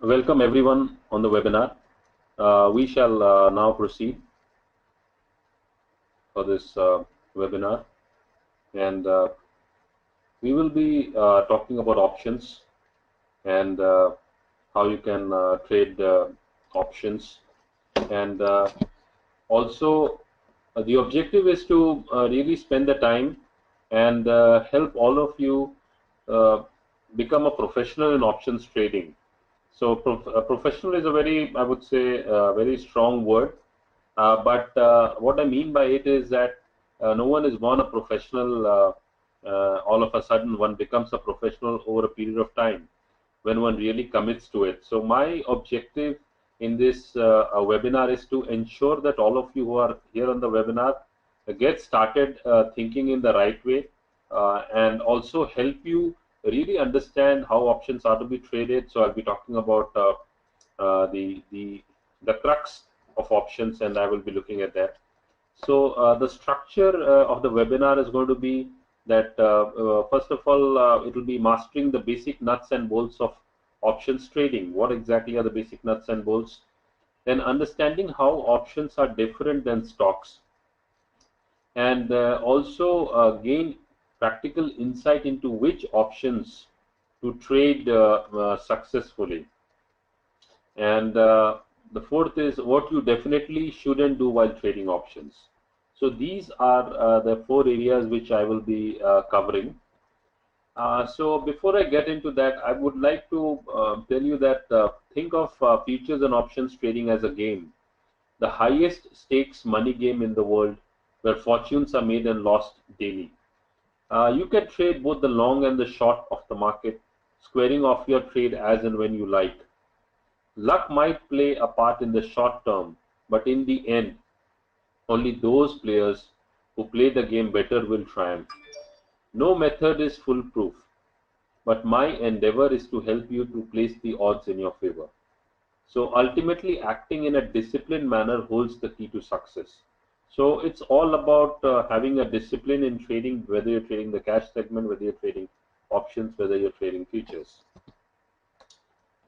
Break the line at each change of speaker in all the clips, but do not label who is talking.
Welcome everyone on the webinar. We shall now proceed for this webinar, and we will be talking about options and how you can trade options, and also the objective is to really spend the time and help all of you uh, become a professional in options trading. So professional is a very, I would say, very strong word. But what I mean by it is that no one is born a professional. All of a sudden, one becomes a professional over a period of time when one really commits to it. So my objective in this webinar is to ensure that all of you who are here on the webinar get started thinking in the right way, and also help you really understand how options are to be traded. So I'll be talking about the crux of options, and I will be looking at that. So the structure of the webinar is going to be that first of all, it will be mastering the basic nuts and bolts of options trading. What exactly are the basic nuts and bolts? Then understanding how options are different than stocks, and also gain practical insight into which options to trade successfully. And the fourth is what you definitely shouldn't do while trading options. So these are the four areas which I will be covering. So before I get into that, I would like to tell you that think of futures and options trading as a game, the highest stakes money game in the world, where fortunes are made and lost daily. You can trade both the long and the short of the market, squaring off your trade as and when you like. Luck might play a part in the short term, but in the end, only those players who play the game better will triumph. No method is foolproof, but my endeavor is to help you to place the odds in your favor. So ultimately, acting in a disciplined manner holds the key to success. So it's all about having a discipline in trading, whether you're trading the cash segment, whether you're trading options, whether you're trading futures.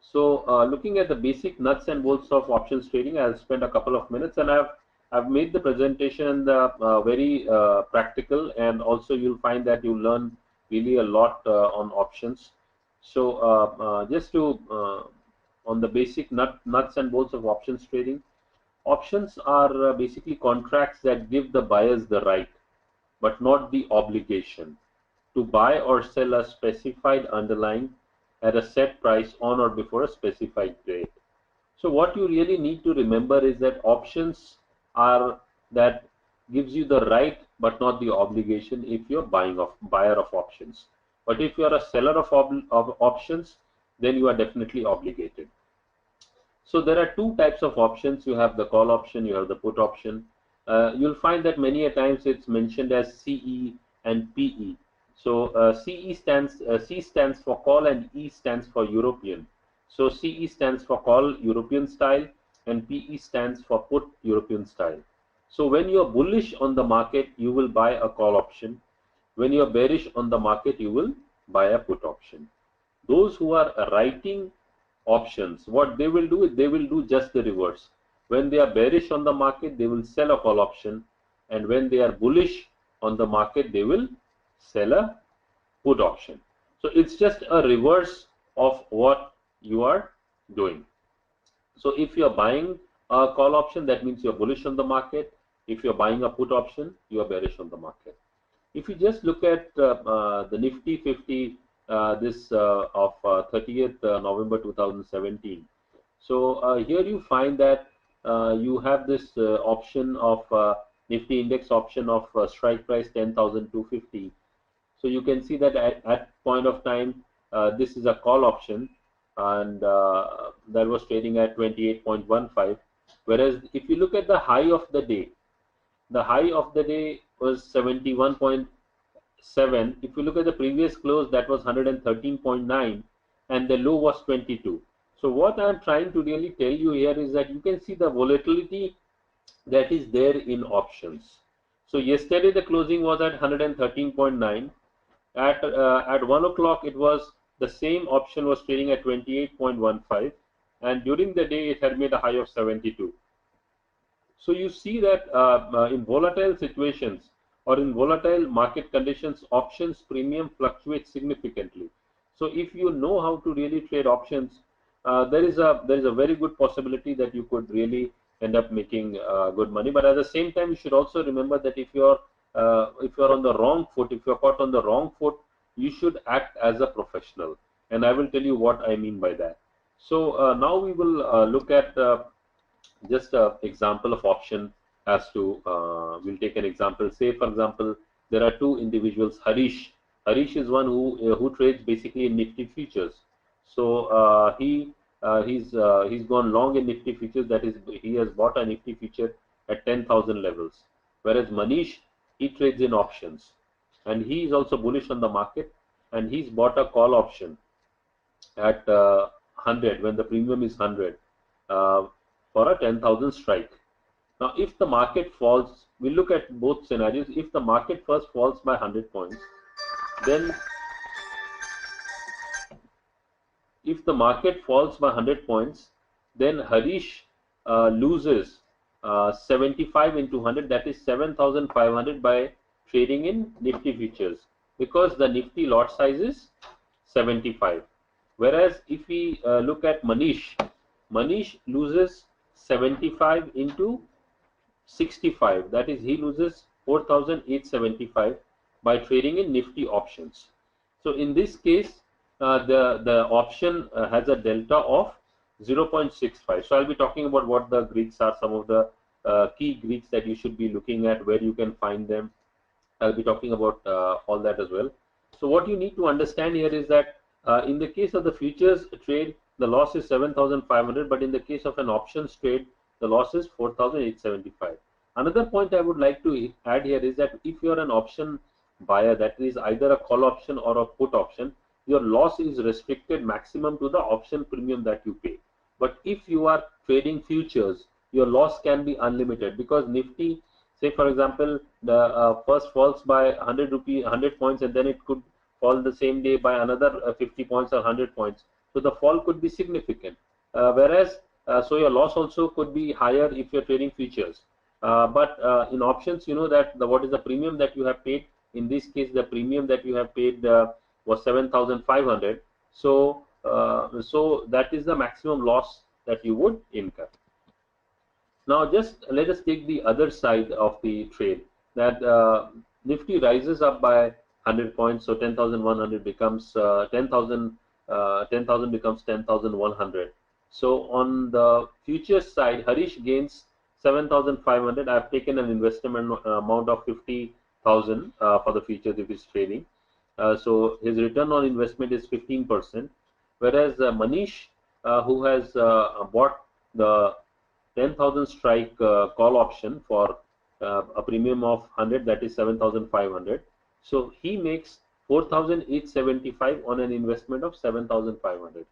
So looking at the basic nuts and bolts of options trading, I'll spend a couple of minutes, and I've made the presentation very practical, and also you'll find that you learn really a lot on options. So just to on the basic nuts and bolts of options trading, options are basically contracts that give the buyers the right, but not the obligation, to buy or sell a specified underlying at a set price on or before a specified date. So what you really need to remember is that options are that gives you the right but not the obligation if you're buyer of options. But if you are a seller of options, then you are definitely obligated. So there are two types of options. You have the call option, you have the put option. You'll find that many a times it's mentioned as CE and PE. So C stands for call and E stands for European. So CE stands for call European style and PE stands for put European style. So when you're bullish on the market, you will buy a call option. When you're bearish on the market, you will buy a put option. Those who are writing options, what they will do is they will do just the reverse. When they are bearish on the market, they will sell a call option, and when they are bullish on the market, they will sell a put option. So it's just a reverse of what you are doing. So if you're buying a call option, that means you're bullish on the market. If you're buying a put option, you are bearish on the market. If you just look at the Nifty 50, this of 30th November 2017. So here you find that you have this option of Nifty index option of strike price 10,250. So you can see that at point of time, this is a call option, and that was trading at 28.15. Whereas if you look at the high of the day, the high of the day was 71.7. If you look at the previous close, that was 113.9, and the low was 22. So what I'm trying to really tell you here is that you can see the volatility that is there in options. So yesterday the closing was at 113.9. At 1 o'clock it was the same option was trading at 28.15. and during the day it had made a high of 72. So you see that in volatile situations or in volatile market conditions, options premium fluctuates significantly. So if you know how to really trade options, there is a very good possibility that you could really end up making good money. But at the same time, you should also remember that if you're on the wrong foot, if you're caught on the wrong foot, you should act as a professional. And I will tell you what I mean by that. So now we will look at just an example of option as to we'll take an example. Say for example, there are two individuals. Harish is one who trades basically in Nifty futures. So he's gone long in Nifty futures. That is, he has bought a Nifty future at 10,000 levels. Whereas Manish, he trades in options, and he is also bullish on the market, and he's bought a call option at 100 when the premium is 100 uh, for a 10,000 strike. Now, if the market falls, we look at both scenarios. If the market first falls by 100 points, then if the market falls by 100 points, then Harish loses 75 into 100, that is 7,500 by trading in Nifty futures, because the Nifty lot size is 75. Whereas if we look at Manish, Manish loses 75 into 65, that is he loses 4,875 by trading in Nifty options. So in this case, the option has a delta of 0.65. So I'll be talking about what the Greeks are, some of the key Greeks that you should be looking at, where you can find them. I'll be talking about all that as well. So what you need to understand here is that in the case of the futures trade, the loss is 7,500, but in the case of an options trade, the loss is 4,875. Another point I would like to add here is that if you are an option buyer, that is either a call option or a put option, your loss is restricted maximum to the option premium that you pay. But if you are trading futures, your loss can be unlimited, because Nifty, say for example, the first falls by 100 points, and then it could fall the same day by another 50 points or 100 points. So the fall could be significant. So your loss also could be higher if you're trading futures. But in options, you know that what is the premium that you have paid. In this case, the premium that you have paid was 7,500. So that is the maximum loss that you would incur. Now, just let us take the other side of the trade. That Nifty rises up by 100 points, so 10,100 becomes 10,000. 10,000 becomes 10,100. So on the futures side, Harish gains 7,500. I've taken an investment amount of 50,000 for the futures if he's trading. So his return on investment is 15%. Whereas Manish, who has bought the 10,000 strike call option for a premium of 100, that is 7,500. So he makes 4,875 on an investment of 7,500.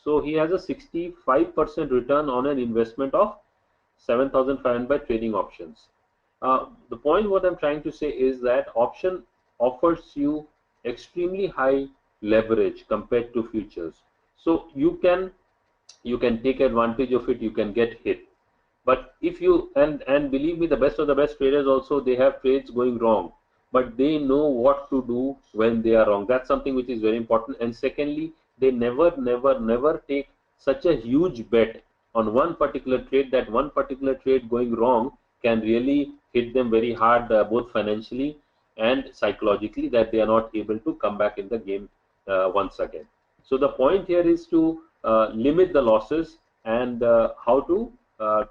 So he has a 65% return on an investment of 7,500 by trading options. The point what I'm trying to say is that option offers you extremely high leverage compared to futures. So you can take advantage of it, you can get hit. But if you, and believe me, the best of the best traders also, they have trades going wrong, but they know what to do when they are wrong. That's something which is very important. And secondly, they never take such a huge bet on one particular trade, that one particular trade going wrong can really hit them very hard, both financially and psychologically, that they are not able to come back in the game once again. So the point here is to limit the losses, and how to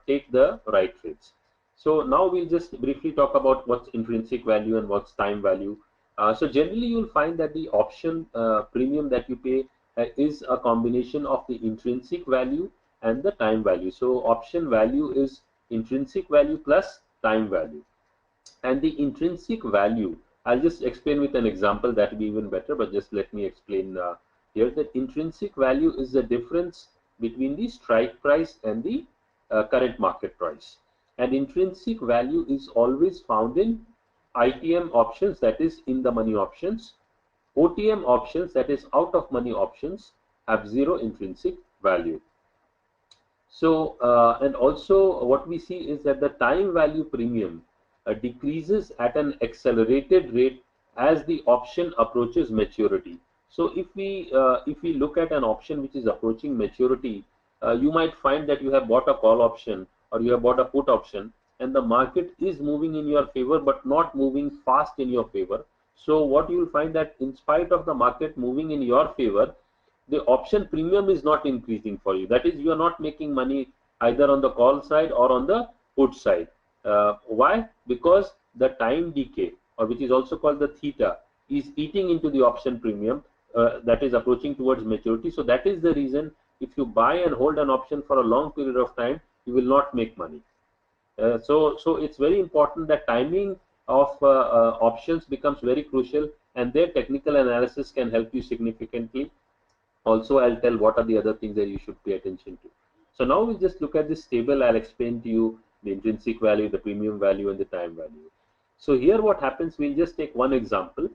take the right trades. So now we'll just briefly talk about what's intrinsic value and what's time value. So generally you'll find that the option premium that you pay is a combination of the intrinsic value and the time value. So option value is intrinsic value plus time value. And the intrinsic value, I'll just explain with an example, that will be even better, but just let me explain here that intrinsic value is the difference between the strike price and the current market price. And intrinsic value is always found in ITM options, that is in the money options. OTM options, that is out of money options, have zero intrinsic value. So and also what we see is that the time value premium decreases at an accelerated rate as the option approaches maturity. So if we look at an option which is approaching maturity, you might find that you have bought a call option or you have bought a put option, and the market is moving in your favor but not moving fast in your favor. So what you will find that in spite of the market moving in your favor, the option premium is not increasing for you. That is, you are not making money either on the call side or on the put side. Why? Because the time decay, or which is also called the theta, is eating into the option premium that is approaching towards maturity. So that is the reason if you buy and hold an option for a long period of time, you will not make money. So it's very important that timing of options becomes very crucial, and their technical analysis can help you significantly. Also, I'll tell what are the other things that you should pay attention to. So now we just look at this table. I'll explain to you the intrinsic value, the premium value, and the time value. So here what happens, we'll just take one example.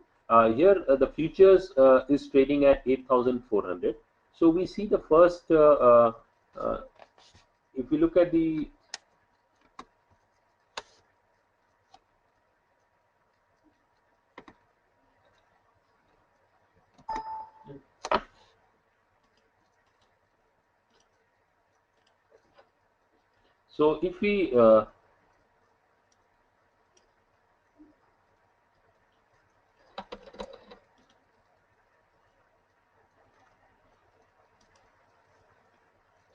Here the futures is trading at 8,400. So we see the first, uh, if we look at the, so if we,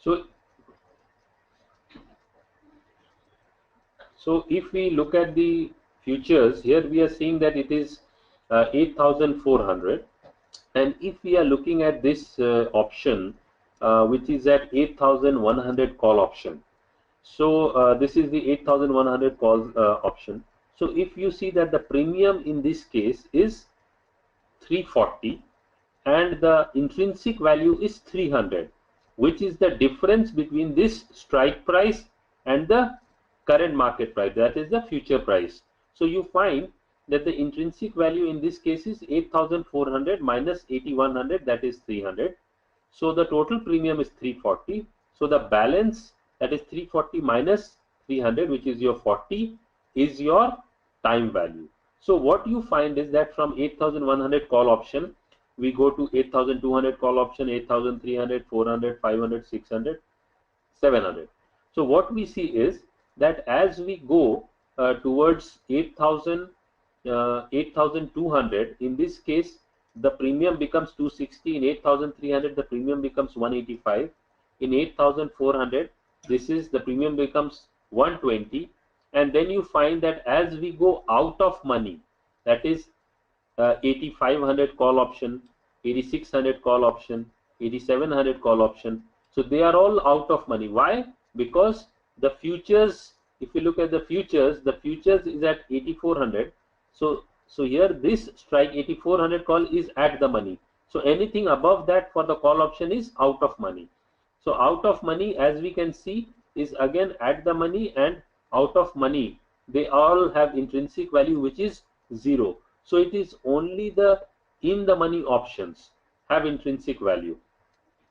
so So if we look at the futures, here we are seeing that it is 8,400, and if we are looking at this option, which is at 8,100 call option. So this is the 8,100 call option. So if you see that the premium in this case is 340 and the intrinsic value is 300, which is the difference between this strike price and the current market price, that is the future price. So you find that the intrinsic value in this case is 8,400 minus 8,100, that is 300. So the total premium is 340. So the balance, that is 340 minus 300, which is your 40, is your time value. So what you find is that from 8,100 call option, we go to 8,200 call option, 8,300, 400, 500, 600, 700. So what we see is that as we go towards 8,200, in this case the premium becomes 260. In 8,300 the premium becomes 185. In 8,400 this is the premium becomes 120. And then you find that as we go out of money, that is 8,500 call option, 8,600 call option, 8,700 call option. So they are all out of money. Why? Because the futures, if you look at the futures is at 8,400. So here this strike 8,400 call is at the money. So anything above that for the call option is out of money. So out of money, as we can see, is again at the money and out of money. They all have intrinsic value which is 0. So it is only the in the money options have intrinsic value.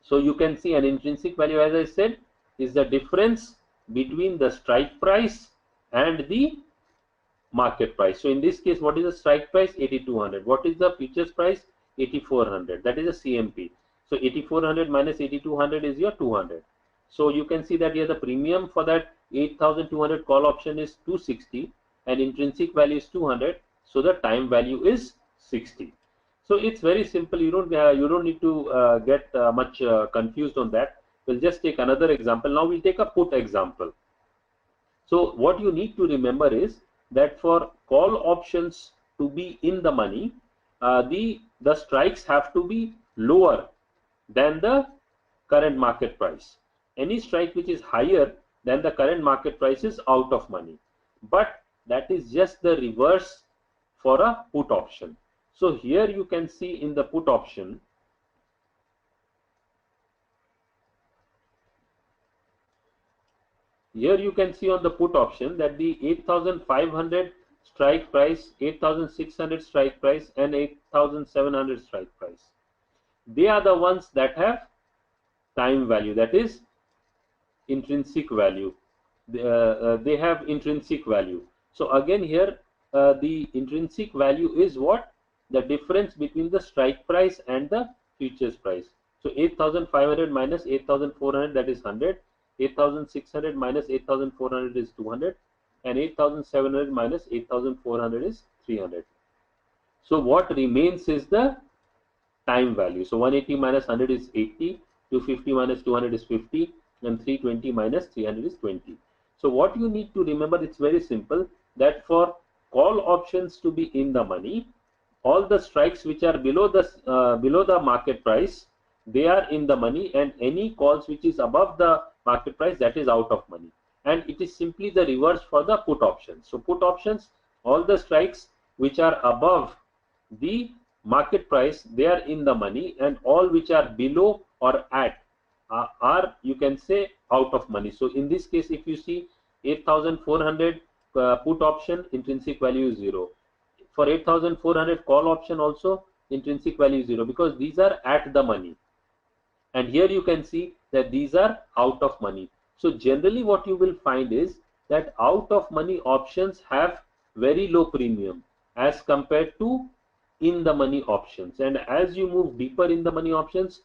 So you can see an intrinsic value, as I said, is the difference between the strike price and the market price. So in this case, what is the strike price? 8,200. What is the futures price? 8,400. That is a CMP. So 8,400 minus 8,200 is your 200. So you can see that here the premium for that 8,200 call option is 260 and intrinsic value is 200. So the time value is 60. So it's very simple. You don't need to get much confused on that. We'll just take another example. Now we'll take a put example. So what you need to remember is that for call options to be in the money, the strikes have to be lower than the current market price. Any strike which is higher than the current market price is out of money. But that is just the reverse for a put option. So here you can see in the put option, here you can see on the put option that the 8,500 strike price, 8,600 strike price and 8,700 strike price, they are the ones that have time value, that is intrinsic value. They have intrinsic value. So again here the intrinsic value is what? The difference between the strike price and the futures price. So 8,500 minus 8,400, that is 100. 8,600 minus 8,400 is 200, and 8,700 minus 8,400 is 300. So what remains is the time value. So 180 minus 100 is 80, 250 minus 200 is 50, and 320 minus 300 is 20. So what you need to remember, it's very simple, that for call options to be in the money, all the strikes which are below the market price, they are in the money, and any calls which is above the market price, that is out of money. And it is simply the reverse for the put options. So put options, all the strikes which are above the market price, they are in the money, and all which are below or at are, you can say, out of money. So in this case, if you see 8,400 put option, intrinsic value is 0. For 8,400 call option also, intrinsic value is 0, because these are at the money. And here you can see that these are out of money. So generally what you will find is that out of money options have very low premium as compared to in the money options. And as you move deeper in the money options,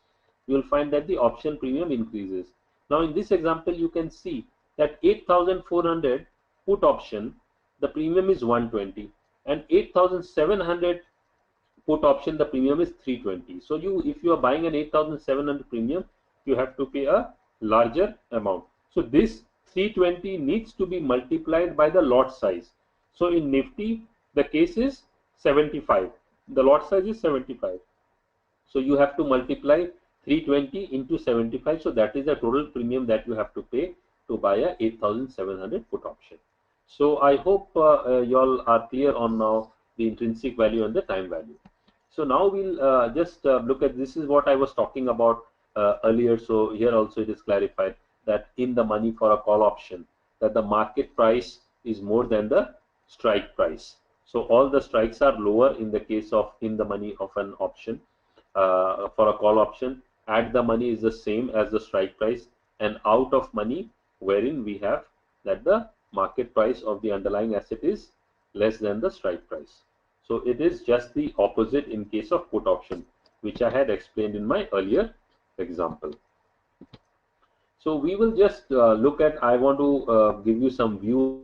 you will find that the option premium increases. Now in this example, you can see that 8,400 put option, the premium is 120, and 8,700 put option, the premium is 320. So if you are buying an 8,700 premium, you have to pay a larger amount. So this 320 needs to be multiplied by the lot size. So in Nifty, the case is 75. The lot size is 75. So you have to multiply 320 into 75. So that is the total premium that you have to pay to buy a 8,700 put option. So I hope you all are clear on now the intrinsic value and the time value. So now we'll just look at, this is what I was talking about earlier. So here also it is clarified that in the money for a call option, that the market price is more than the strike price. So all the strikes are lower in the case of in the money of an option. For a call option, at the money is the same as the strike price, and out of money, wherein we have that the market price of the underlying asset is less than the strike price. So it is just the opposite in case of put option, which I had explained in my earlier example. So we will just look at, I want to give you some view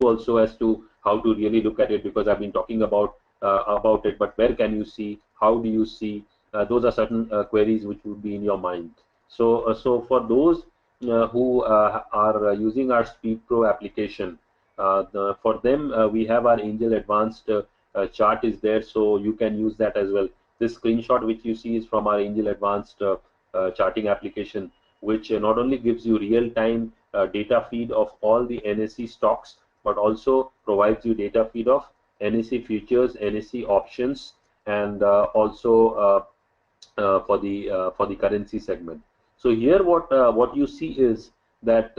also as to how to really look at it, because I've been talking about it, but where can you see, how do you see, those are certain queries which would be in your mind. So for those who are using our Speed Pro application, for them we have our Angel Advanced chart is there, so you can use that as well. This screenshot which you see is from our Angel Advanced charting application, which not only gives you real-time data feed of all the NSE stocks, but also provides you data feed of NSE futures, NSE options, and also for the currency segment. So here what you see is that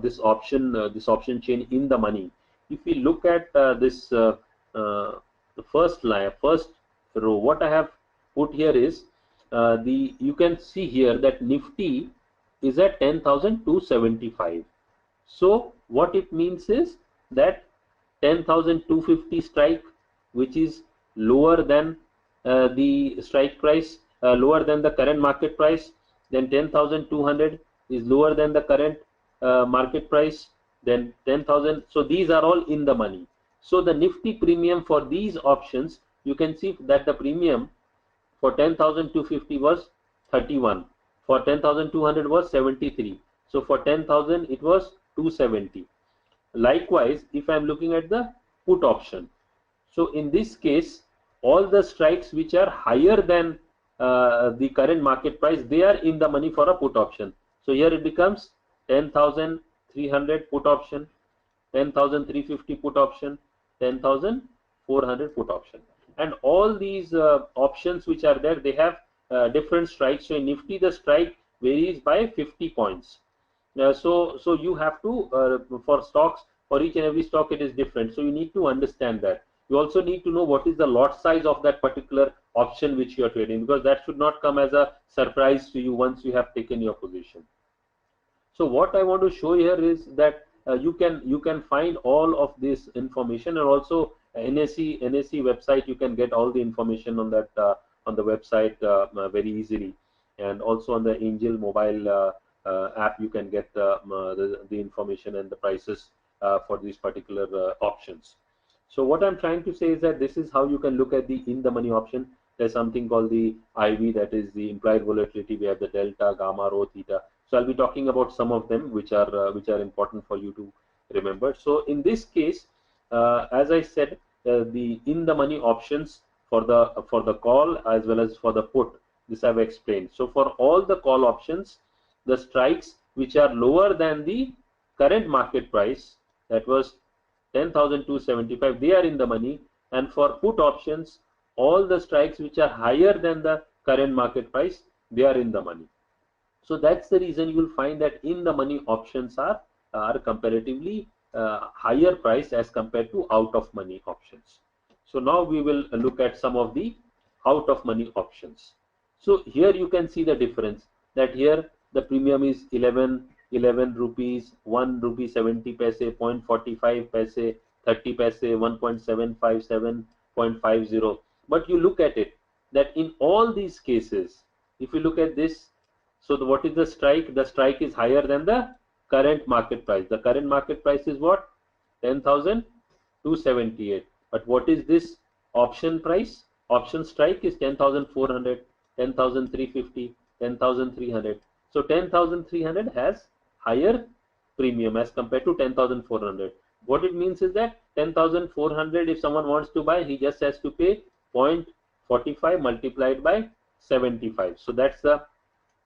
this option chain in the money. If we look at the first row, what I have put here is you can see here that Nifty is at 10,275. So what it means is that 10,250 strike, which is lower than the strike price, lower than the current market price, then 10,200 is lower than the current market price, then 10,000. So these are all in the money. So the Nifty premium for these options, you can see that the premium for 10,250 was 31, for 10,200 was 73, so for 10,000 it was 270. Likewise, if I am looking at the put option, so in this case, all the strikes which are higher than the current market price, they are in the money for a put option. So here it becomes 10,300 put option, 10,350 put option, 10,400 put option. And all these options which are there, they have different strikes. So in Nifty, the strike varies by 50 points. So you have to, for stocks, for each and every stock it is different. So you need to understand that. You also need to know what is the lot size of that particular option which you are trading, because that should not come as a surprise to you once you have taken your position. So what I want to show here is that you can find all of this information, and also NSE website, you can get all the information on that on the website very easily, and also on the Angel mobile app you can get the information and the prices for these particular options. So what I'm trying to say is that this is how you can look at the in the money option. There's something called the IV, that is the implied volatility. We have the delta, gamma, rho, theta. So I'll be talking about some of them which are important for you to remember. So in this case, as I said, the in the money options for the call as well as for the put, this I've explained. So for all the call options, the strikes which are lower than the current market price, that was 10,275, they are in the money. And for put options, all the strikes which are higher than the current market price, they are in the money. So that's the reason you will find that in the money options are comparatively higher price as compared to out of money options. So now we will look at some of the out of money options. So here you can see the difference, that here the premium is 11 rupees, 1 rupee 70 paise, 0.45 paise, 30 paise, 1.757, 0.50. But you look at it, that in all these cases, if you look at this, so what is the strike? The strike is higher than the current market price. The current market price is what? 10,278. But what is this option price? Option strike is 10,400, 10,350, 10,300. So 10,300 has higher premium as compared to 10,400. What it means is that 10,400, if someone wants to buy, he just has to pay 0.45 multiplied by 75. So that's the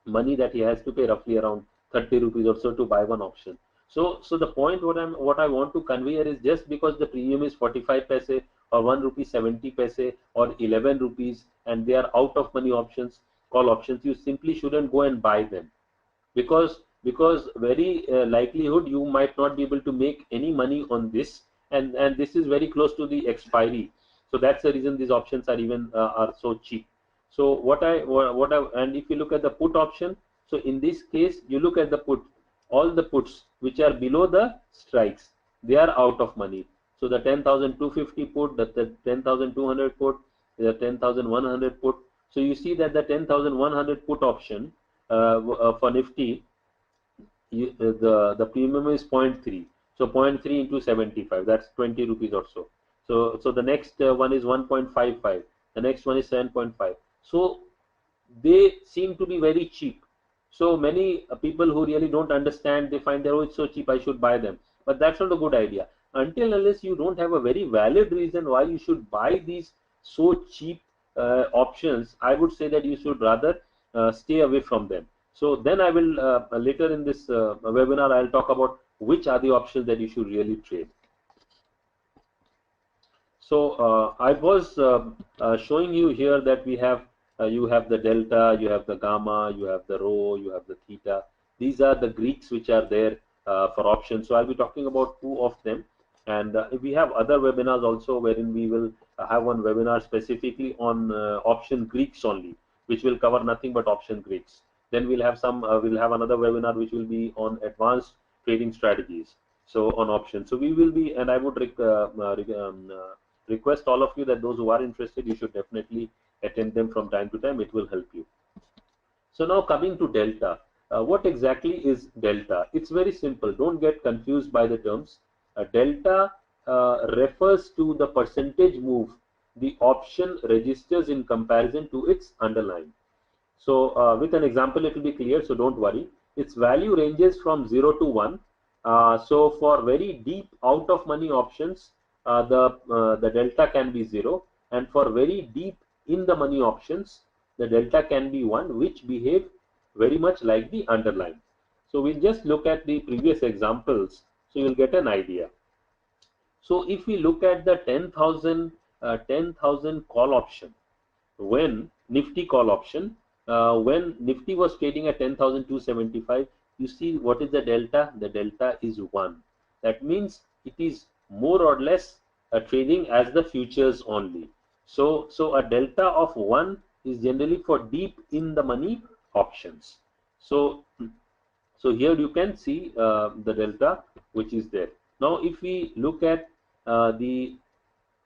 money that he has to pay, roughly around 30 rupees or so, to buy one option. So the point what I want to convey here is, just because the premium is 45 paise or 1 rupee 70 paise or 11 rupees and they are out of money options, call options, you simply shouldn't go and buy them, because very likelihood you might not be able to make any money on this, and this is very close to the expiry. So that's the reason these options are even are so cheap. So and if you look at the put option, so in this case you look at the put, all the puts which are below the strikes, they are out of money. So the 10,250 put, the 10,200 put, the 10,100 put. So you see that the 10,100 put option for Nifty, the premium is 0.3. So 0.3 into 75, that's 20 rupees or so. So the next one is 1.55. The next one is 7.5. So they seem to be very cheap. So many people who really don't understand, they find that, oh, it's so cheap, I should buy them. But that's not a good idea. Until unless you don't have a very valid reason why you should buy these so cheap options, I would say that you should rather stay away from them. So then I will later in this webinar, I'll talk about which are the options that you should really trade. So I was showing you here that we have you have the delta, you have the gamma, you have the rho, you have the theta. These are the Greeks which are there for options. So I'll be talking about two of them, and we have other webinars also wherein we will have one webinar specifically on option Greeks only, which will cover nothing but option Greeks. Then we'll have we'll have another webinar which will be on advanced trading strategies. So on options. So we will be, and I would request all of you that those who are interested, you should definitely attend them from time to time. It will help you. So now coming to delta, what exactly is delta? It's very simple. Don't get confused by the terms. Delta refers to the percentage move the option registers in comparison to its underlying. So with an example, it will be clear. So don't worry. Its value ranges from 0 to 1. So for very deep out of money options, the delta can be 0, and for very deep in the money options, the delta can be 1, which behave very much like the underlying. So we'll just look at the previous examples, so you'll get an idea. So if we look at the 10,000 call option, when Nifty call option, when Nifty was trading at 10,275, you see what is the delta? The delta is 1. That means it is more or less trading as the futures only. So a delta of 1 is generally for deep in the money options. So So here you can see the delta which is there. Now if we look at the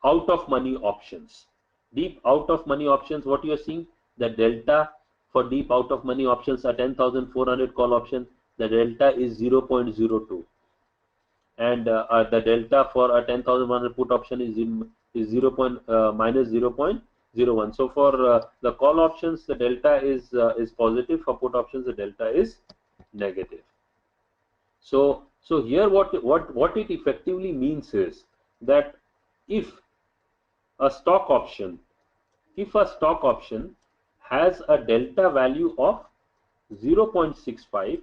out of money options, deep out of money options, what you are seeing, the delta for deep out of money options are 10,400 call option, the delta is 0.02, and the delta for a 10,100 put option is 0.01. So for the call options, the delta is positive. For put options, the delta is negative. So here what it effectively means is that if a stock option if a stock option has a delta value of 0.65,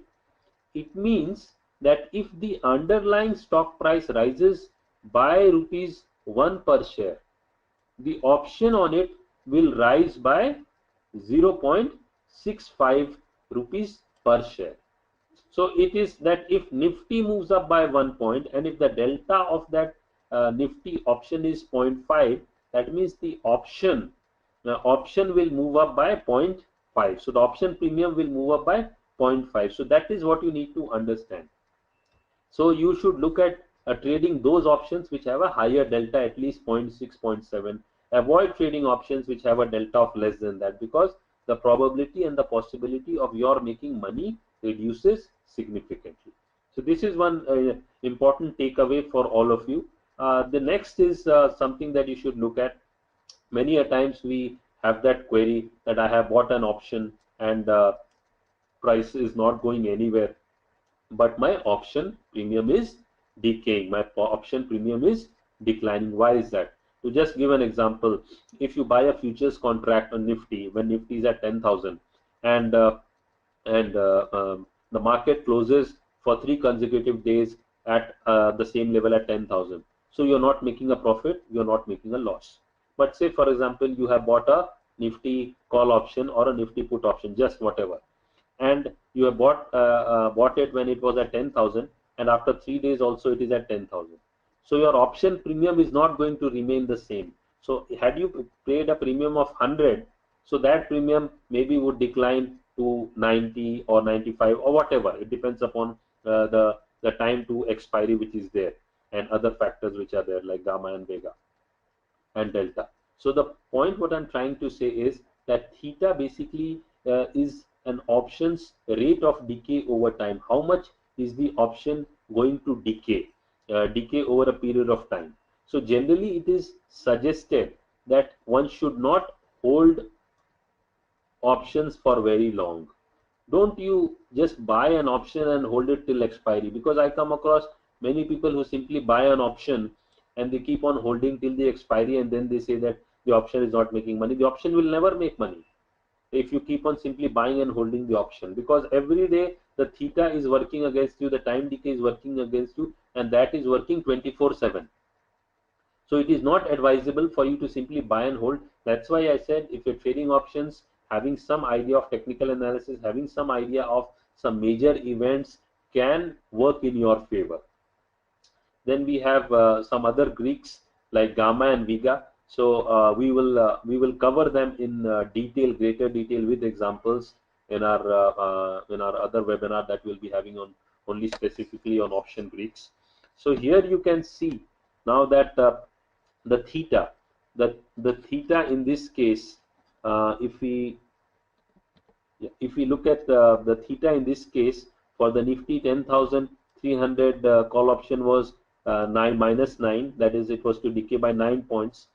it means that if the underlying stock price rises by rupees 1 per share, the option on it will rise by 0.65 rupees per share. So it is that if Nifty moves up by 1 point, and if the delta of that Nifty option is 0.5, that means the option will move up by 0.5. So the option premium will move up by 0.5. So that is what you need to understand. So you should look at trading those options which have a higher delta, at least 0.6, 0.7. Avoid trading options which have a delta of less than that, because the probability and the possibility of your making money reduces significantly. So this is one important takeaway for all of you. The next is something that you should look at. Many a times we have that query that I have bought an option and price is not going anywhere, but my option premium is decaying, my option premium is declining. Why is that? To just give an example, if you buy a futures contract on Nifty when Nifty is at 10,000 and the market closes for 3 consecutive days at the same level at 10,000, so you're not making a profit, you're not making a loss. But say for example you have bought a Nifty call option or a Nifty put option, just whatever, and you have bought it when it was at 10,000, and after 3 days also it is at 10,000. So your option premium is not going to remain the same. So had you paid a premium of 100, so that premium maybe would decline to 90 or 95 or whatever. It depends upon the time to expiry which is there, and other factors which are there like gamma and vega and delta. So the point what I'm trying to say is that theta basically is an option's rate of decay over time. How much is the option going to decay over a period of time? So generally it is suggested that one should not hold options for very long. Don't you just buy an option and hold it till expiry, because I come across many people who simply buy an option and they keep on holding till the expiry, and then they say that the option is not making money. The option will never make money if you keep on simply buying and holding the option, because every day the theta is working against you, the time decay is working against you, and that is working 24/7. So it is not advisable for you to simply buy and hold. That's why I said if you're trading options, having some idea of technical analysis, having some idea of some major events can work in your favor. Then we have some other Greeks like gamma and vega. So we will cover them in greater detail with examples in our other webinar that we'll be having on only specifically on option Greeks. So here you can see now that the theta, the theta in this case, if we look at the theta in this case for the Nifty 10,300 call option was 9, that is it was to decay by 9 points,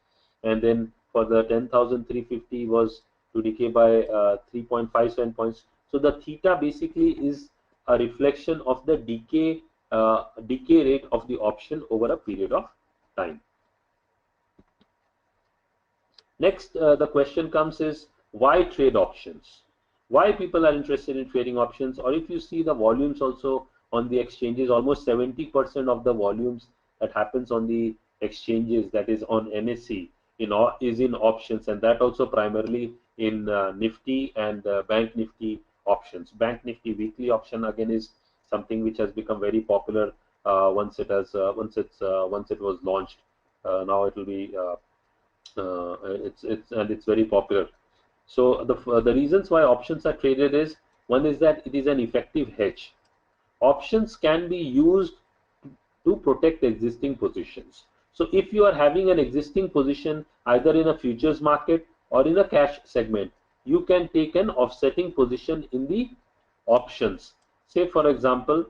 and then for the 10,350 was to decay by 3.57 points. So the theta basically is a reflection of the decay rate of the option over a period of time. Next, the question comes is why trade options? Why people are interested in trading options? Or if you see the volumes also on the exchanges, almost 70% of the volumes that happens on the exchanges, that is on NSE, is in options, and that also primarily in Nifty and Bank Nifty options. Bank Nifty weekly option again is something which has become very popular once it was launched. Now it will be it's very popular. So the reasons why options are traded is, one is that it is an effective hedge. options can be used to protect existing positions. So if you are having an existing position either in a futures market or in a cash segment, you can take an offsetting position in the options. Say for example,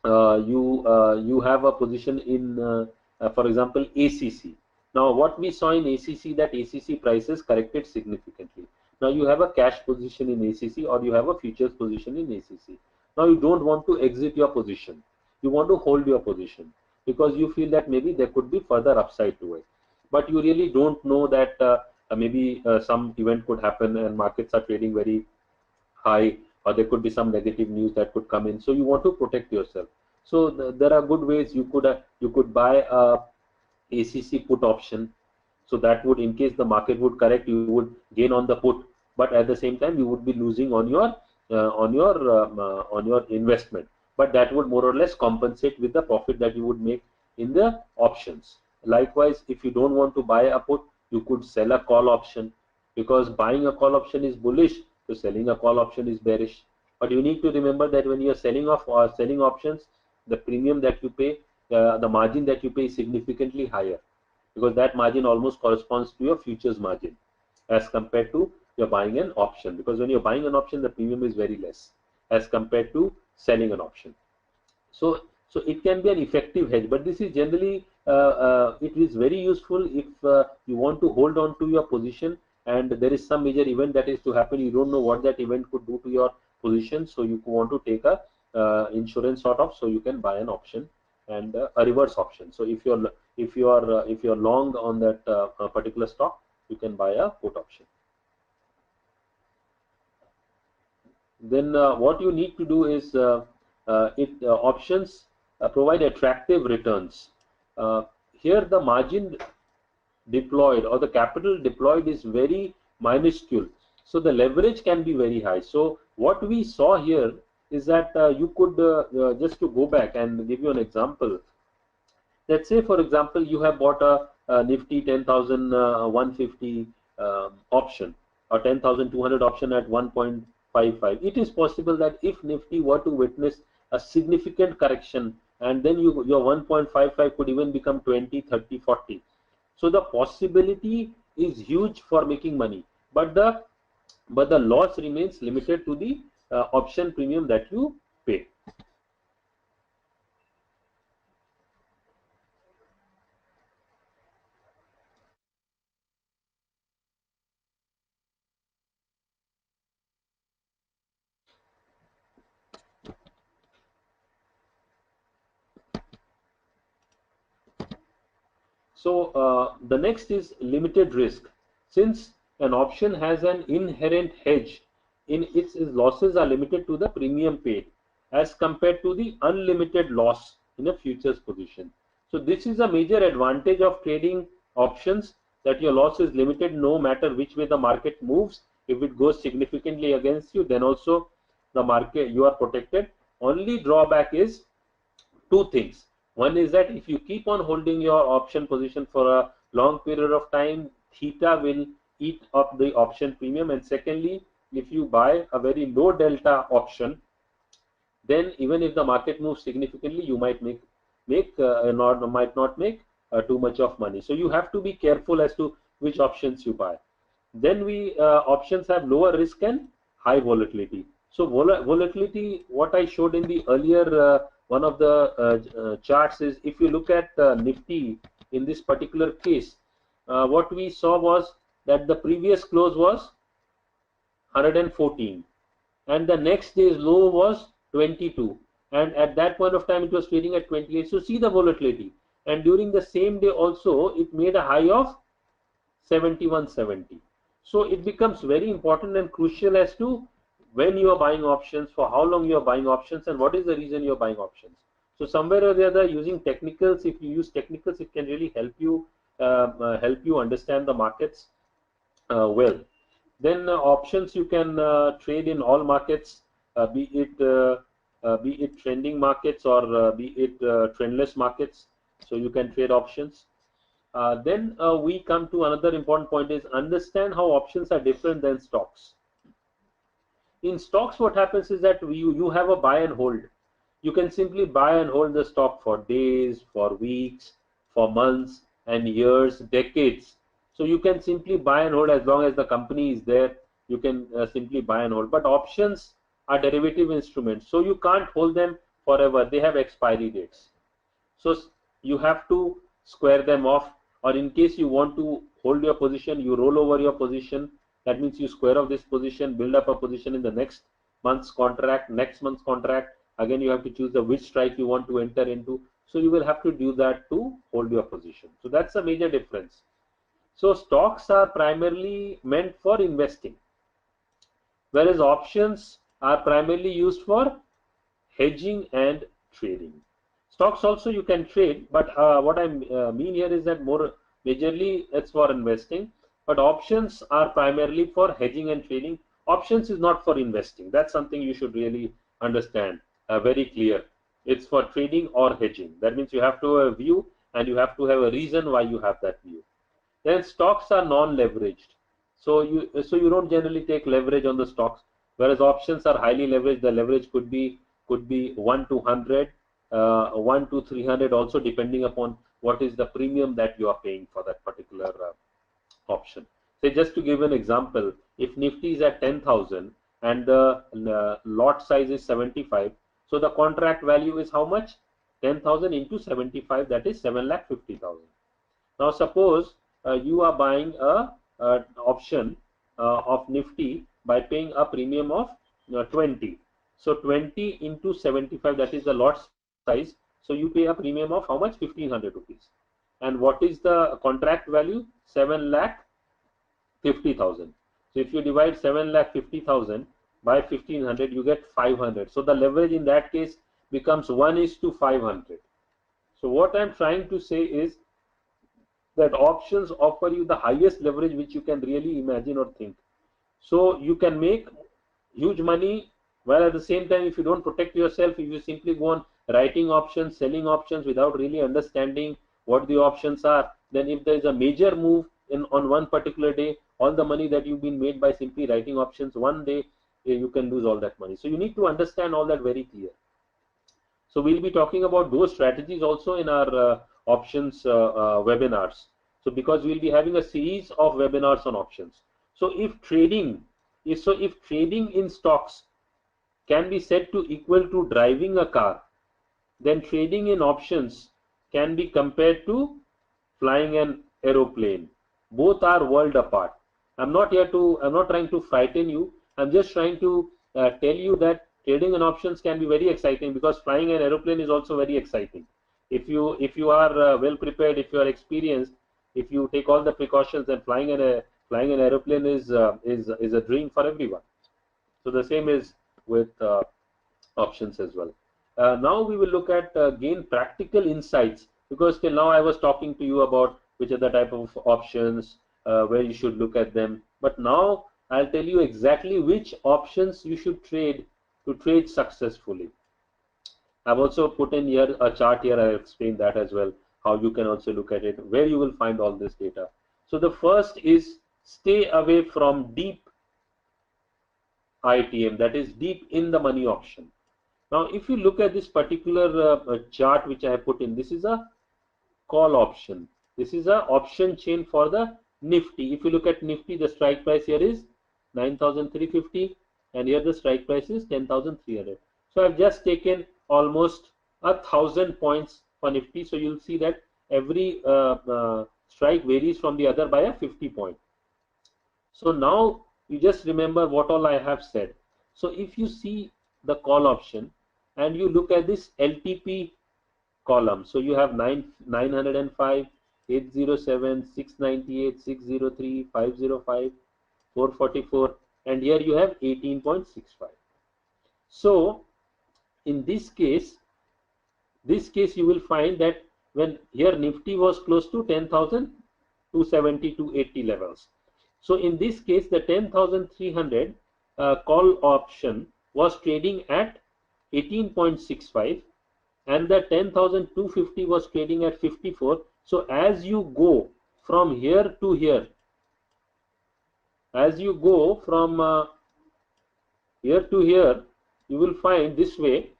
you have a position in for example ACC. Now what we saw in ACC, that ACC prices corrected significantly. Now you have a cash position in ACC or you have a futures position in ACC. Now you don't want to exit your position, you want to hold your position because you feel that maybe there could be further upside to it, but you really don't know that maybe some event could happen and markets are trading very high, or there could be some negative news that could come in, so you want to protect yourself. So there are good ways. You could buy a ACC put option, so that would, in case the market would correct, you would gain on the put, but at the same time you would be losing on your investment, but that would more or less compensate with the profit that you would make in the options. Likewise, if you don't want to buy a put, you could sell a call option, because buying a call option is bullish, so selling a call option is bearish. But you need to remember that when you are selling off or selling options, the premium that you pay, the margin that you pay is significantly higher, because that margin almost corresponds to your futures margin as compared to you're buying an option, because when you're buying an option, the premium is very less as compared to selling an option. So it can be an effective hedge, but this is generally it is very useful if you want to hold on to your position and there is some major event that is to happen. You don't know what that event could do to your position, so you want to take a insurance sort of, so you can buy an option and a reverse option. So if you're long on that particular stock, you can buy a put option. Then what you need to do is options provide attractive returns. Here the margin deployed or the capital deployed is very minuscule, so the leverage can be very high. So what we saw here is that you could just to go back and give you an example. Let's say for example you have bought a Nifty 10,150 option or 10,200 option at 1.55. It is possible that if Nifty were to witness a significant correction, and then your 1.55 could even become 20, 30, 40. So the possibility is huge for making money, but the loss remains limited to the option premium that you pay. So the next is limited risk. Since an option has an inherent hedge, in its losses are limited to the premium paid as compared to the unlimited loss in a futures position. So this is a major advantage of trading options, that your loss is limited no matter which way the market moves. If it goes significantly against you, then also the market, you are protected. Only drawback is two things. One is that if you keep on holding your option position for a long period of time, theta will eat up the option premium. And secondly, if you buy a very low delta option, then even if the market moves significantly, you might might not make too much of money. So you have to be careful as to which options you buy. Then options have lower risk and high volatility. So volatility, what I showed in the earlier one of the charts is, if you look at Nifty in this particular case, what we saw was that the previous close was 114 and the next day's low was 22, and at that point of time it was trading at 28. So see the volatility, and during the same day also it made a high of 71.70. So it becomes very important and crucial as to when you are buying options, for how long you are buying options, and what is the reason you are buying options. So somewhere or the other, using technicals, if you use technicals, it can really help you understand the markets well. Then options you can trade in all markets, be it trending markets or be it trendless markets. So you can trade options. Then we come to another important point, is understand how options are different than stocks. In stocks, what happens is that you have a buy and hold. You can simply buy and hold the stock for days, for weeks, for months and years, decades. So you can simply buy and hold as long as the company is there. You can simply buy and hold. But options are derivative instruments, so you can't hold them forever. They have expiry dates. So you have to square them off, or in case you want to hold your position, you roll over your position. That means you square off this position, build up a position in the next month's contract, next month's contract. Again, you have to choose the which strike you want to enter into. So you will have to do that to hold your position. So that's a major difference. So stocks are primarily meant for investing, whereas options are primarily used for hedging and trading. Stocks also you can trade, but what I mean here is that more majorly it's for investing, but options are primarily for hedging and trading. Options is not for investing. That's something you should really understand, very clear. It's for trading or hedging. That means you have to have a view and you have to have a reason why you have that view. Then stocks are non-leveraged, so you don't generally take leverage on the stocks, whereas options are highly leveraged. The leverage could be 1 to 100, 1 to 300, also depending upon what is the premium that you are paying for that particular option. Say, just to give an example, if Nifty is at 10,000 and the lot size is 75, so the contract value is how much? 10,000 into 75, that is 7,50,000. Now suppose you are buying a option of Nifty by paying a premium of 20. So 20 into 75, that is the lot size. So you pay a premium of how much? 1,500 rupees. And what is the contract value? 7,50,000. So if you divide 7,50,000 by 1,500, you get 500. So the leverage in that case becomes 1:500. So what I'm trying to say is that options offer you the highest leverage which you can really imagine or think. So you can make huge money, while at the same time, if you don't protect yourself, if you simply go on writing options, selling options without really understanding what the options are, then if there is a major move on one particular day, all the money that you've been made by simply writing options one day, you can lose all that money. So you need to understand all that very clear. So we'll be talking about those strategies also in our options webinars. So because we'll be having a series of webinars on options. So if trading in stocks can be said to equal to driving a car, then trading in options can be compared to flying an aeroplane. Both are world apart. I'm not trying to frighten you. I'm just trying to tell you that trading in options can be very exciting, because flying an aeroplane is also very exciting. If you are well prepared, if you are experienced, if you take all the precautions, then flying an aeroplane is a dream for everyone. So the same is with options as well. Now we will look at gain practical insights, because till now I was talking to you about which are the type of options, where you should look at them. But now I'll tell you exactly which options you should trade to trade successfully. I've also put in here a chart here. I'll explain that as well, how you can also look at it, where you will find all this data. So the first is stay away from deep ITM, that is deep in the money option. Now if you look at this particular chart which I have put in, this is a call option. This is a option chain for the Nifty. If you look at Nifty, the strike price here is 9,350 and here the strike price is 10,300. So I've just taken almost 1,000 points for Nifty. So you'll see that every strike varies from the other by a 50 point. So now you just remember what all I have said. So if you see the call option and you look at this LTP column, so you have 905, 807, 698, 603, 505, 444, and here you have 18.65. So in this case you will find that when here Nifty was close to 10,270 to 80 levels. So in this case the 10,300 call option was trading at 18.65 and the 10,250 was trading at 54. So as you go from here to here, as you go from here to here, you will find this way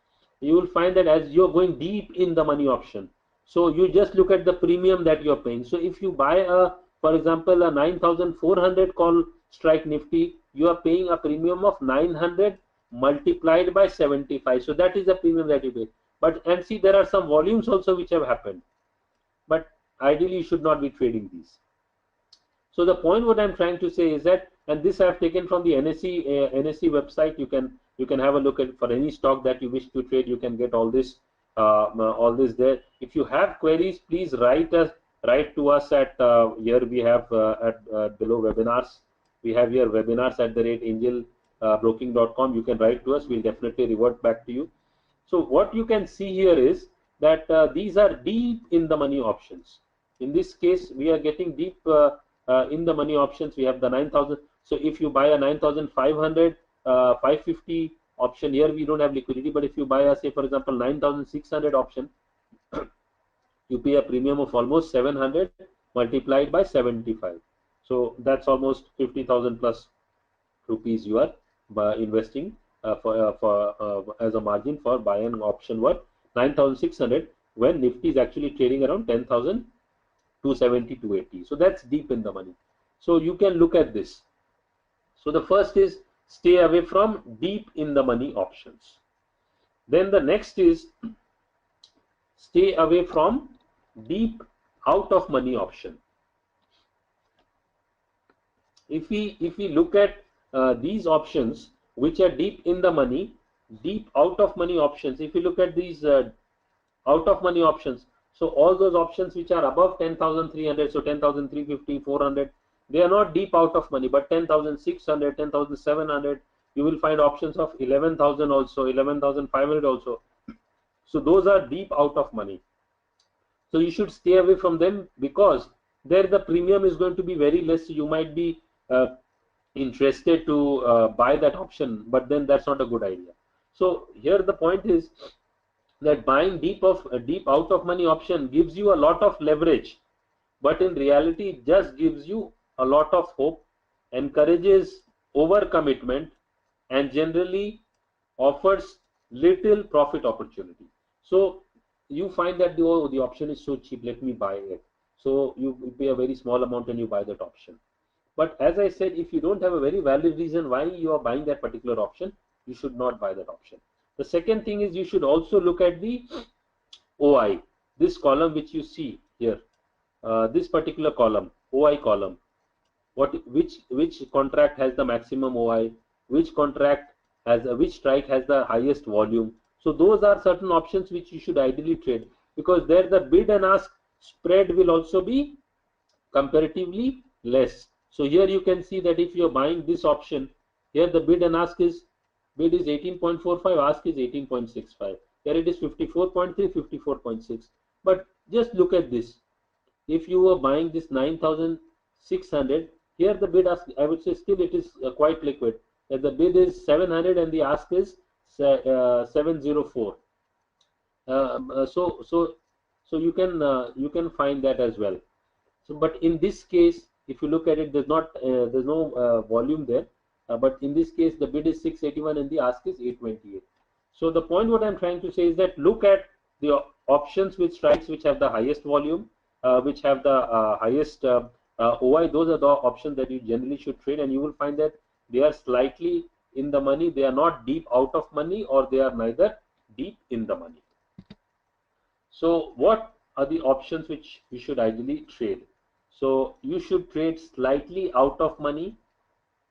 you will find that as you're going deep in the money option, so you just look at the premium that you're paying. So if you buy a, for example, a 9,400 call strike Nifty, you are paying a premium of 900 multiplied by 75. So that is the premium that you pay. But and see, there are some volumes also which have happened, but ideally you should not be trading these. So the point what I'm trying to say is that, and this I have taken from the NSE website. You can have a look at, for any stock that you wish to trade. You can get all this there. If you have queries, please write to us at here we have at below webinars. We have here webinars@angelbroking.com. You can write to us. We'll definitely revert back to you. So what you can see here is that these are deep in the money options. In this case, we are getting deep in the money options. We have the 9,000. So if you buy a 9,500, 550 option, here we don't have liquidity. But if you buy a, say for example, 9,600 option, you pay a premium of almost 700 multiplied by 75. So that's almost 50,000 plus rupees you are investing as a margin for buying an option worth 9,600 when Nifty is actually trading around 10,270, 280. So that's deep in the money. So you can look at this. So the first is stay away from deep in the money options. Then the next is stay away from deep out of money option. If we look at these options which are deep in the money, deep out of money options, if you look at these out of money options, so all those options which are above 10,300, so 10,350, 400, they are not deep out of money. But 10,600, 10,700, you will find options of 11,000 also, 11,500 also. So those are deep out of money. So you should stay away from them, because there the premium is going to be very less. You might be interested to buy that option, but then that's not a good idea. So here the point is that buying deep out of money option gives you a lot of leverage, but in reality it just gives you a lot of hope, encourages overcommitment, and generally offers little profit opportunity. So you find that the option is so cheap, let me buy it. So you pay a very small amount and you buy that option. But as I said, if you don't have a very valid reason why you are buying that particular option, you should not buy that option. The second thing is you should also look at the OI, this column which you see here, this particular column, OI column. Which contract has the maximum OI, which contract has which strike has the highest volume. So those are certain options which you should ideally trade, because there the bid and ask spread will also be comparatively less. So here you can see that if you are buying this option, here the bid and ask is 18.45, ask is 18.65. Here it is 54.3, 54.6. But just look at this. If you were buying this 9,600, here the bid ask, I would say still it is quite liquid. The bid is 700 and the ask is 704. So you can find that as well. So, but in this case, if you look at it, there's no volume there. But in this case, the bid is 681 and the ask is 828. So the point what I'm trying to say is that look at the options with strikes which have the highest volume, which have the highest OI. Those are the options that you generally should trade, and you will find that they are slightly in the money. They are not deep out of money, or they are neither deep in the money. So what are the options which you should ideally trade? So you should trade slightly out of money,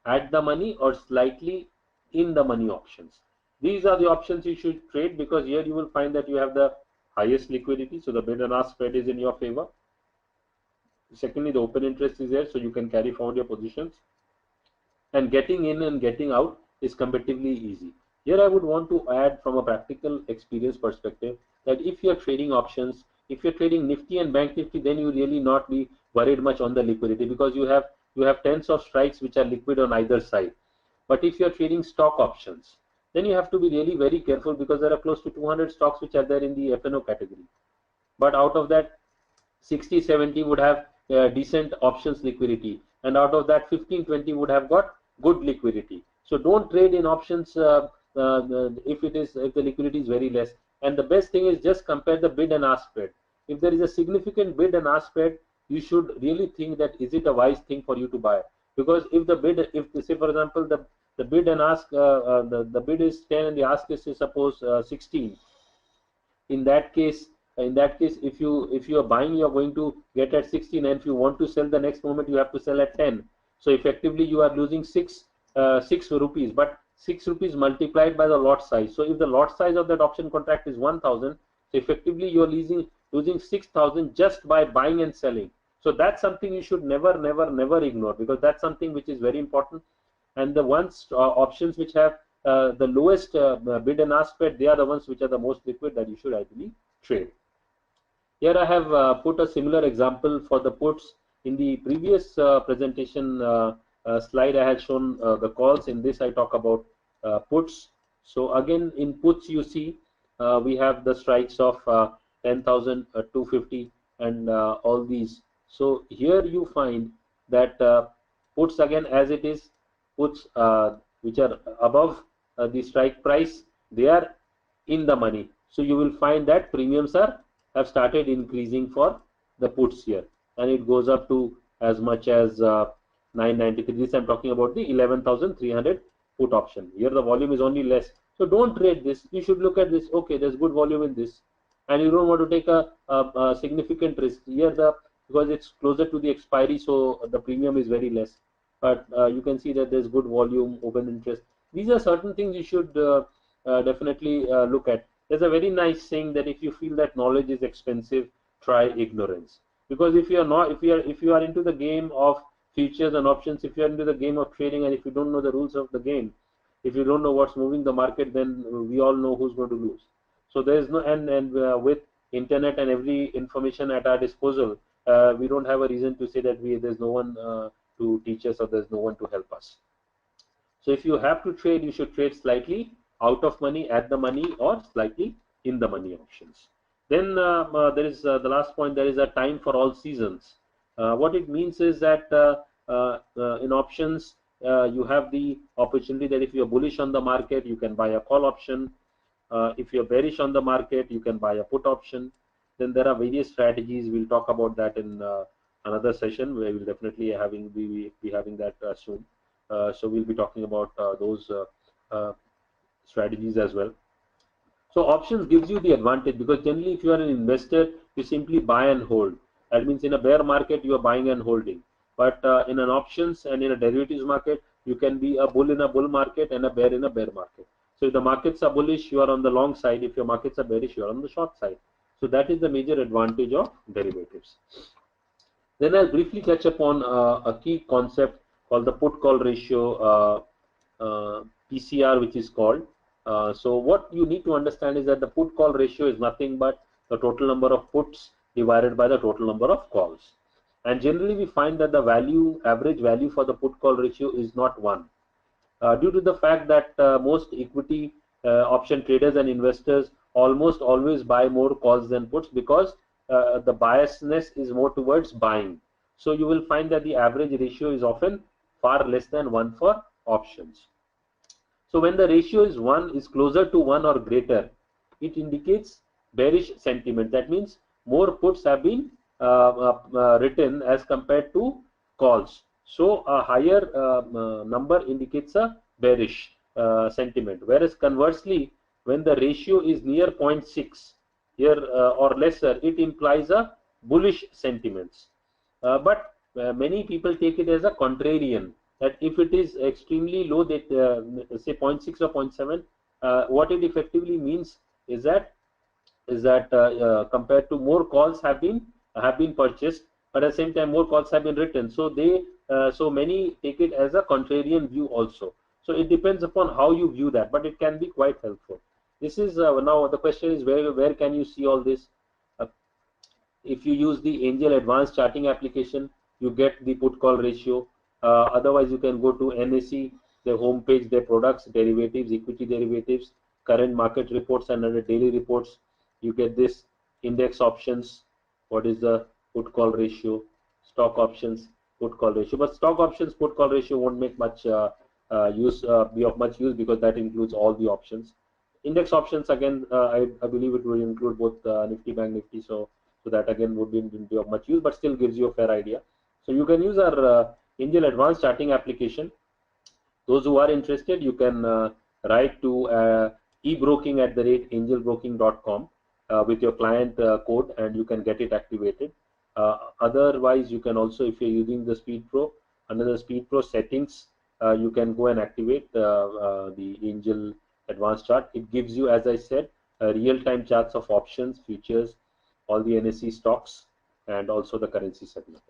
at the money, or slightly in the money options. These are the options you should trade, because here you will find that you have the highest liquidity, so the bid and ask spread is in your favor. Secondly, the open interest is there, so you can carry forward your positions, and getting in and getting out is comparatively easy. Here I would want to add from a practical experience perspective that if you are trading options, if you're trading Nifty and Bank Nifty, then you really not be worried much on the liquidity, because you have tens of strikes which are liquid on either side. But if you're trading stock options, then you have to be really very careful, because there are close to 200 stocks which are there in the F&O category. But out of that, 60, 70 would have decent options liquidity, and out of that 15, 20 would have got good liquidity. So don't trade in options if the liquidity is very less. And the best thing is just compare the bid and ask spread. If there is a significant bid and ask spread, you should really think that is it a wise thing for you to buy. Because if the bid, if say for example the bid and ask, the bid is 10 and the ask is suppose 16. In that case if you are buying, you are going to get at 16, and if you want to sell the next moment, you have to sell at 10. So effectively you are losing 6 rupees, but 6 rupees multiplied by the lot size. So if the lot size of that option contract is 1000, so effectively you are losing 6000 just by buying and selling. So that's something you should never ignore, because that's something which is very important. And the ones options which have the lowest bid and ask spread, they are the ones which are the most liquid that you should ideally trade. Here I have put a similar example for the puts. In the previous presentation slide, I had shown the calls. In this, I talk about puts. So again, in puts, you see we have the strikes of 10,000, 250, and all these. So here you find that puts, again, as it is, puts which are above the strike price, they are in the money. So you will find that premiums have started increasing for the puts here, and it goes up to as much as 993. This I'm talking about the 11,300 put option. Here the volume is only less, so don't trade this. You should look at this. Okay, there's good volume in this, and you don't want to take a significant risk here, because it's closer to the expiry, so the premium is very less. But you can see that there's good volume, open interest. These are certain things you should definitely look at. There's a very nice saying that if you feel that knowledge is expensive, try ignorance. Because if you are into the game of futures and options, if you are into the game of trading, and if you don't know the rules of the game, if you don't know what's moving the market, then we all know who's going to lose. So there is no, and with internet and every information at our disposal, we don't have a reason to say that there's no one to teach us, or there's no one to help us. So if you have to trade, you should trade slightly out of money, at the money, or slightly in the money options. Then there is the last point. There is a time for all seasons. What it means is that in options you have the opportunity that if you are bullish on the market, you can buy a call option. If you are bearish on the market, you can buy a put option. Then there are various strategies. We'll talk about that in another session, where we'll definitely be having that soon. So we'll be talking about those strategies as well. So options gives you the advantage, because generally if you are an investor, you simply buy and hold. That means in a bear market you are buying and holding. But in an options and in a derivatives market, you can be a bull in a bull market and a bear in a bear market. So if the markets are bullish, you are on the long side. If your markets are bearish, you are on the short side. So that is the major advantage of derivatives. Then I'll briefly touch upon a key concept called the put-call ratio, PCR, which is called. So what you need to understand is that the put-call ratio is nothing but the total number of puts divided by the total number of calls. And generally we find that the average value for the put-call ratio is not 1. Due to the fact that most equity option traders and investors almost always buy more calls than puts, because the biasness is more towards buying. So you will find that the average ratio is often far less than 1 for options. So when the ratio is closer to 1 or greater, it indicates bearish sentiment. That means more puts have been written as compared to calls. So a higher number indicates a bearish sentiment. Whereas conversely, when the ratio is near 0.6 here or lesser, it implies a bullish sentiments. But many people take it as a contrarian, that if it is extremely low, that say 0.6 or 0.7, what it effectively means is that compared to more calls have been purchased, but at the same time more calls have been written. So so many take it as a contrarian view also. So it depends upon how you view that, but it can be quite helpful. This is now the question is where can you see all this? If you use the Angel Advanced Charting application, you get the put call ratio. Otherwise, you can go to NSE, their homepage, their products, derivatives, equity derivatives, current market reports, and other daily reports. You get this index options. What is the put call ratio? Stock options, put call ratio. But stock options put call ratio won't make much be of much use, because that includes all the options. Index options, again, I believe it will include both Nifty, Bank Nifty, so that again would be of much use, but still gives you a fair idea. So you can use our Angel Advanced Charting application. Those who are interested, you can write to ebroking@angelbroking.com with your client code, and you can get it activated. Otherwise, you can also, if you're using the Speed Pro, under the Speed Pro settings, you can go and activate the Angel Advanced Chart. It gives you, as I said, real-time charts of options, futures, all the NSE stocks, and also the currency segment.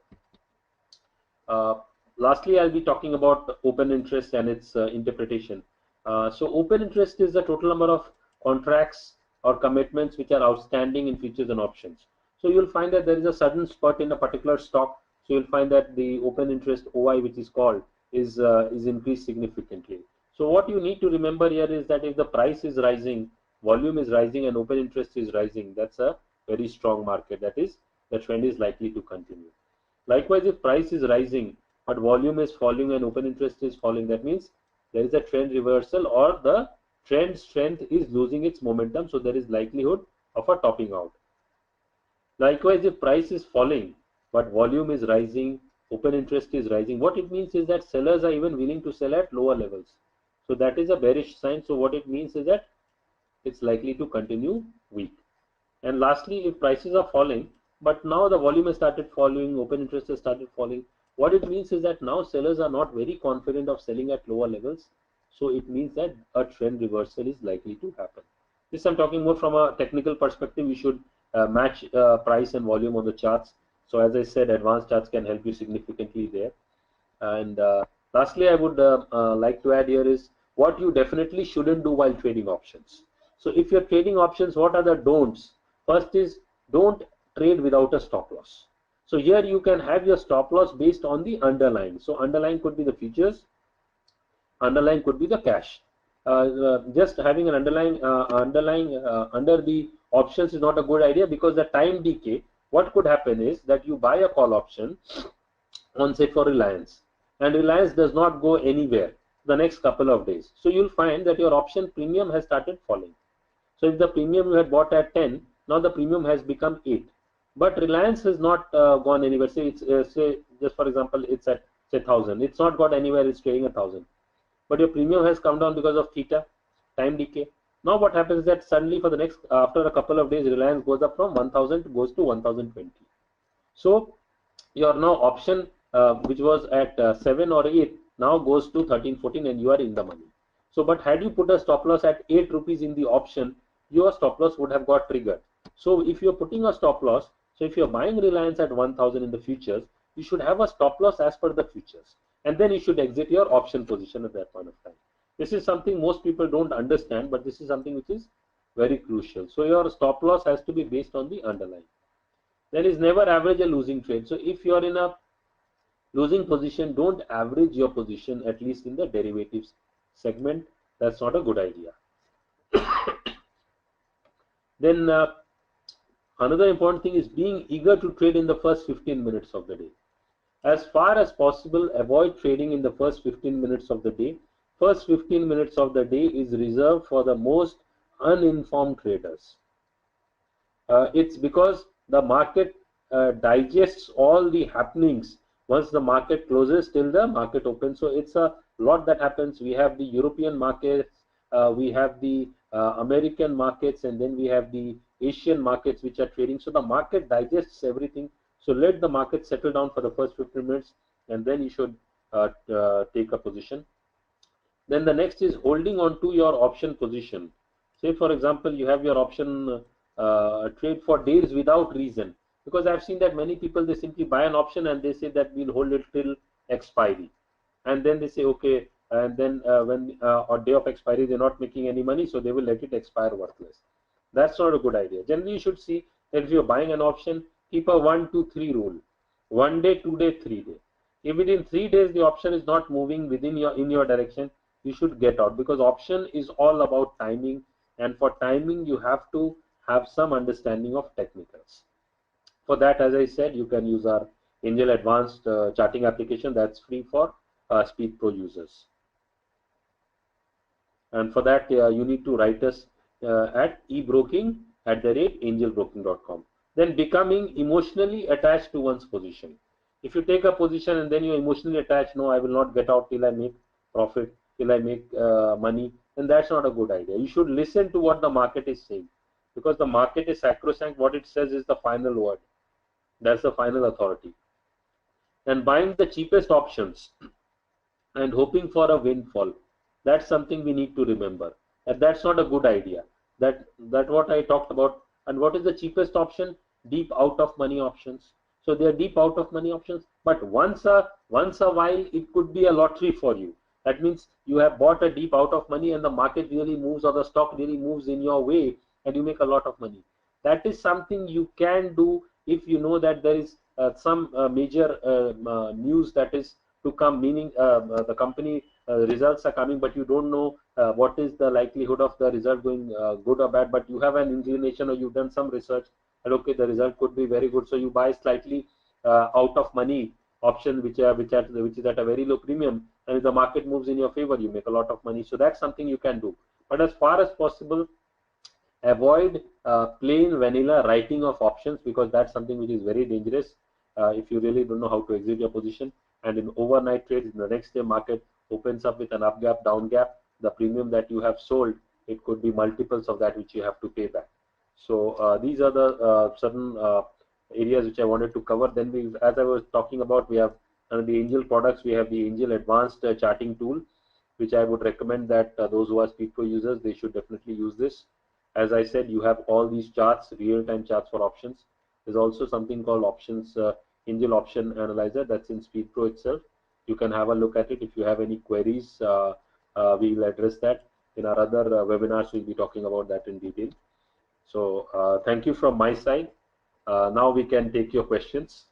Lastly, I'll be talking about open interest and its interpretation. So open interest is the total number of contracts or commitments which are outstanding in futures and options. So you'll find that there is a sudden spurt in a particular stock. So you'll find that the open interest OI, which is called, is increased significantly. So what you need to remember here is that if the price is rising, volume is rising, and open interest is rising, that's a very strong market. That is, the trend is likely to continue. Likewise, if price is rising but volume is falling and open interest is falling, that means there is a trend reversal, or the trend strength is losing its momentum, so there is likelihood of a topping out. Likewise, if price is falling but volume is rising, open interest is rising, what it means is that sellers are even willing to sell at lower levels. So that is a bearish sign. So what it means is that it's likely to continue weak. And lastly, if prices are falling but now the volume has started falling, open interest has started falling, what it means is that now sellers are not very confident of selling at lower levels. So it means that a trend reversal is likely to happen. This I'm talking more from a technical perspective. You should match price and volume on the charts. So as I said, advanced charts can help you significantly there. And lastly, I would like to add here is what you definitely shouldn't do while trading options. So if you're trading options, what are the don'ts? First is, don't trade without a stop loss. So here you can have your stop loss based on the underlying. So underlying could be the futures, underlying could be the cash. Just having an underlying under the options is not a good idea, because the time decay, what could happen is that you buy a call option on, say, for Reliance, and Reliance does not go anywhere the next couple of days. So you'll find that your option premium has started falling. So if the premium you had bought at 10, now the premium has become 8. But Reliance has not gone anywhere. Say it's say just for example, it's at say 1,000. It's not got anywhere. It's trading at 1,000. But your premium has come down because of theta, time decay. Now what happens is that suddenly for the next after a couple of days, Reliance goes up from 1,000 goes to 1,020. So your now option which was at 7 or 8 now goes to 13, 14, and you are in the money. So but had you put a stop loss at 8 rupees in the option, your stop loss would have got triggered. So if you're putting a stop loss, so if you're buying Reliance at 1,000 in the futures, you should have a stop loss as per the futures, and then you should exit your option position at that point of time. This is something most people don't understand, but this is something which is very crucial. So your stop loss has to be based on the underlying. There is never average a losing trade. So if you're in a losing position, don't average your position, at least in the derivatives segment. That's not a good idea. Then another important thing is being eager to trade in the first 15 minutes of the day. As far as possible, avoid trading in the first 15 minutes of the day. First 15 minutes of the day is reserved for the most uninformed traders. It's because the market digests all the happenings once the market closes till the market opens. So it's a lot that happens. We have the European markets, we have the American markets, and then we have the Asian markets which are trading. So the market digests everything. So let the market settle down for the first 15 minutes, and then you should take a position. Then the next is holding on to your option position. Say for example, you have your option trade for days without reason, because I've seen that many people, they simply buy an option and they say that we'll hold it till expiry, and then they say okay, and then when on day of expiry they're not making any money, so they will let it expire worthless. That's not a good idea. Generally you should see that if you're buying an option, keep a 1, 2, 3 rule. 1 day, 2 day, 3 day. If within 3 days the option is not moving within in your direction, you should get out, because option is all about timing, and for timing you have to have some understanding of technicals. For that, as I said, you can use our Angel Advanced charting application. That's free for Speed Pro users. And for that, you need to write us at ebroking@angelbroking.com. Then becoming emotionally attached to one's position. If you take a position and then you're emotionally attached, no, I will not get out till I make profit, till I make money, then that's not a good idea. You should listen to what the market is saying, because the market is sacrosanct. What it says is the final word. That's the final authority. And buying the cheapest options and hoping for a windfall, that's something we need to remember. And that's not a good idea. That what I talked about. And what is the cheapest option? Deep out of money options. So they are deep out of money options, but once a while it could be a lottery for you. That means you have bought a deep out of money and the market really moves, or the stock really moves in your way, and you make a lot of money. That is something you can do if you know that there is some major news that is to come, meaning the company results are coming, but you don't know what is the likelihood of the result going good or bad, but you have an inclination, or you've done some research, and okay, the result could be very good, so you buy slightly out of money option, which is at a very low premium, and if the market moves in your favor, you make a lot of money. So that's something you can do. But as far as possible, avoid plain vanilla writing of options, because that's something which is very dangerous if you really don't know how to exit your position. And in overnight trades, in the next day market opens up with an up gap, down gap, the premium that you have sold, it could be multiples of that which you have to pay back. So these are the certain areas which I wanted to cover. Then we, as I was talking about, we have the Angel products. We have the Angel Advanced Charting Tool, which I would recommend that those who are SpeedPro users, they should definitely use this. As I said, you have all these charts, real-time charts for options. There's also something called options, Angel Option Analyzer, that's in SpeedPro itself. You can have a look at it. If you have any queries, we will address that. In our other webinars, we'll be talking about that in detail. So thank you from my side. Now we can take your questions.